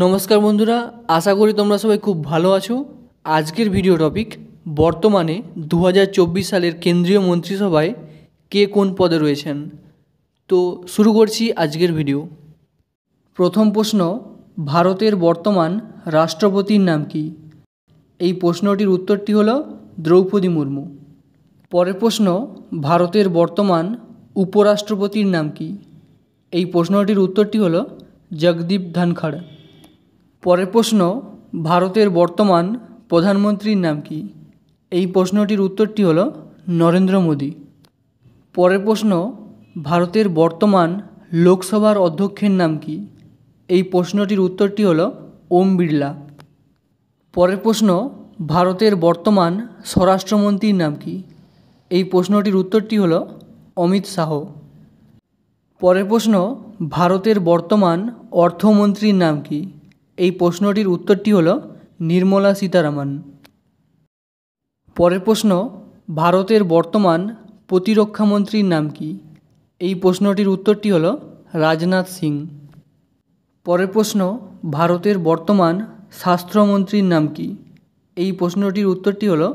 নমস্কার বন্ধুরা, আশা করি তোমরা সবাই খুব ভালো আছো। আজকের ভিডিও টপিক বর্তমানে 2024 সালের কেন্দ্রীয় মন্ত্রিসভায় কে কোন পদে রয়েছেন। তো শুরু করছি আজকের ভিডিও। প্রথম প্রশ্ন, ভারতের বর্তমান রাষ্ট্রপতির নাম কি? এই প্রশ্নটির উত্তরটি হলো দ্রৌপদী মুর্মু। পরের প্রশ্ন, ভারতের বর্তমান উপরাষ্ট্রপতির নাম কি? এই প্রশ্নটির উত্তরটি হলো জগদীপ ধনখড়। পরের প্রশ্ন, ভারতের বর্তমান প্রধানমন্ত্রীর নাম কি? এই প্রশ্নটির উত্তরটি হলো নরেন্দ্র মোদী। পরের প্রশ্ন, ভারতের বর্তমান লোকসভার অধ্যক্ষের নাম কি? এই প্রশ্নটির উত্তরটি হলো ওম বিড়লা। পরের প্রশ্ন, ভারতের বর্তমান স্বরাষ্ট্রমন্ত্রীর নাম কি? এই প্রশ্নটির উত্তরটি হলো অমিত শাহ। পরের প্রশ্ন, ভারতের বর্তমান অর্থমন্ত্রীর নাম কি? এই প্রশ্নটির উত্তরটি হলো নির্মলা সীতারামন। পরের প্রশ্ন, ভারতের বর্তমান প্রতিরক্ষামন্ত্রীর নাম কি? এই প্রশ্নটির উত্তরটি হলো রাজনাথ সিং। পরের প্রশ্ন, ভারতের বর্তমান স্বাস্থ্যমন্ত্রীর নাম কি? এই প্রশ্নটির উত্তরটি হলো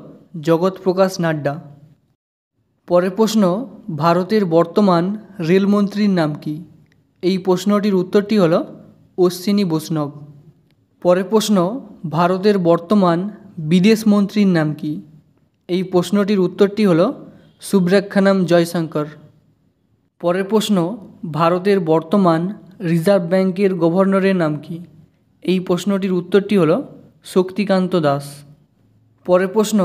জগৎ প্রকাশ নাড্ডা। পরের প্রশ্ন, ভারতের বর্তমান রেলমন্ত্রীর নাম কি? এই প্রশ্নটির উত্তরটি হলো অশ্বিনী বৈষ্ণব। পরের প্রশ্ন, ভারতের বর্তমান বিদেশমন্ত্রীর নাম কি? এই প্রশ্নটির উত্তরটি হলো সুব্রক্ষণম জয়শঙ্কর। পরের প্রশ্ন, ভারতের বর্তমান রিজার্ভ ব্যাংকের গভর্নরের নাম কি? এই প্রশ্নটির উত্তরটি হলো শক্তিকান্ত দাস। পরের প্রশ্ন,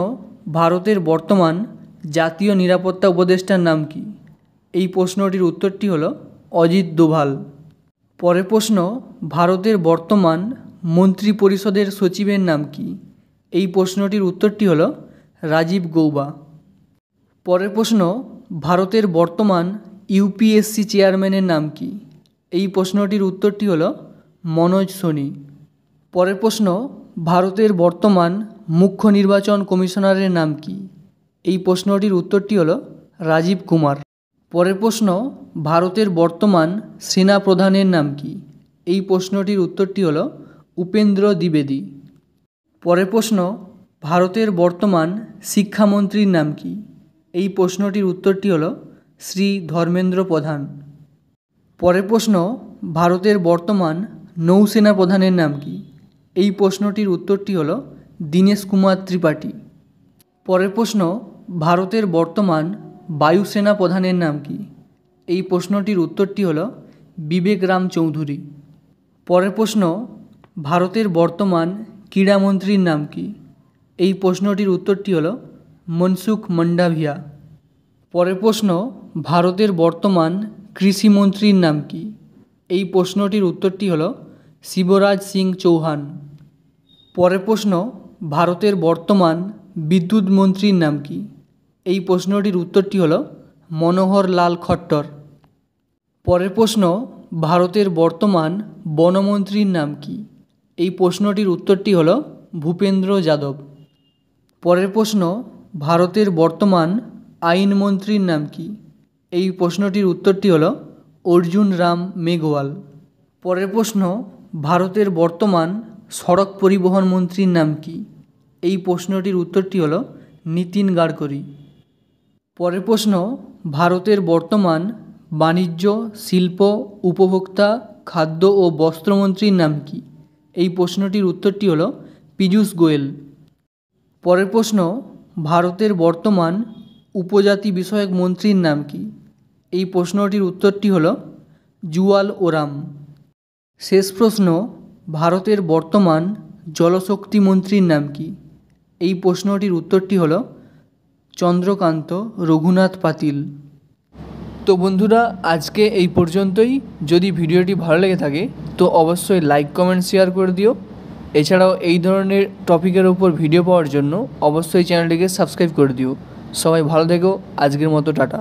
ভারতের বর্তমান জাতীয় নিরাপত্তা উপদেষ্টার নাম কি? এই প্রশ্নটির উত্তরটি হলো অজিত দোভাল। পরের প্রশ্ন, ভারতের বর্তমান মন্ত্রিপরিষদের সচিবের নাম কি? এই প্রশ্নটির উত্তরটি হলো রাজীব গৌবা। পরের প্রশ্ন, ভারতের বর্তমান ইউপিএসসি চেয়ারম্যানের নাম কি? এই প্রশ্নটির উত্তরটি হলো মনোজ সোনি। পরের প্রশ্ন, ভারতের বর্তমান মুখ্য নির্বাচন কমিশনারের নাম কি? এই প্রশ্নটির উত্তরটি হলো রাজীব কুমার। পরের প্রশ্ন, ভারতের বর্তমান সেনা প্রধানের নাম কি? এই প্রশ্নটির উত্তরটি হলো উপেন্দ্র দ্বিবেদী। পরের প্রশ্ন, ভারতের বর্তমান শিক্ষামন্ত্রীর নাম কি? এই প্রশ্নটির উত্তরটি হলো শ্রী ধর্মেন্দ্র প্রধান। পরের প্রশ্ন, ভারতের বর্তমান নৌসেনা প্রধানের নাম কি? এই প্রশ্নটির উত্তরটি হলো দীনেশ কুমার ত্রিপাঠী। পরের প্রশ্ন, ভারতের বর্তমান বায়ুসেনা প্রধানের নাম কি? এই প্রশ্নটির উত্তরটি হলো বিবেক রাম চৌধুরী। পরের প্রশ্ন, ভারতের বর্তমান ক্রীড়ামন্ত্রীর নাম কি? এই প্রশ্নটির উত্তরটি হলো মনসুখ মান্ডাভিয়া। পরের প্রশ্ন, ভারতের বর্তমান কৃষিমন্ত্রীর নাম কি? এই প্রশ্নটির উত্তরটি হলো শিবরাজ সিং চৌহান। পরের প্রশ্ন, ভারতের বর্তমান বিদ্যুৎ মন্ত্রীর নাম কি? এই প্রশ্নটির উত্তরটি হলো মনোহর লাল খট্টর। পরের প্রশ্ন, ভারতের বর্তমান বনমন্ত্রীর নাম কি? এই প্রশ্নটির উত্তরটি হলো ভূপেন্দ্র যাদব। পরের প্রশ্ন, ভারতের বর্তমান আইনমন্ত্রীর নাম কি? এই প্রশ্নটির উত্তরটি হলো অর্জুন রাম মেঘওয়াল। পরের প্রশ্ন, ভারতের বর্তমান সড়ক পরিবহন মন্ত্রীর নাম কি? এই প্রশ্নটির উত্তরটি হলো নীতিন গাডকারি। পরের প্রশ্ন, ভারতের বর্তমান বাণিজ্য, শিল্প, উপভোক্তা, খাদ্য ও বস্ত্রমন্ত্রীর নাম কি? এই প্রশ্নটির উত্তরটি হলো পীযূষ গোয়েল। পরের প্রশ্ন, ভারতের বর্তমান উপজাতি বিষয়ক মন্ত্রীর নাম কি? এই প্রশ্নটির উত্তরটি হলো জুয়াল ওরাম। শেষ প্রশ্ন, ভারতের বর্তমান জলশক্তি মন্ত্রীর নাম কি? এই প্রশ্নটির উত্তরটি হলো চন্দ্রকান্ত রঘুনাথ পাতিল। তো বন্ধুরা, আজকে এই পর্যন্তই। যদি ভিডিওটি ভালো লেগে থাকে তো অবশ্যই লাইক, কমেন্ট, শেয়ার করে দিও। এছাড়াও এই ধরনের টপিকের উপর ভিডিও পাওয়ার জন্য অবশ্যই চ্যানেলটিকে সাবস্ক্রাইব করে দিও। সবাই ভালো থেকো। আজকের মতো টাটা।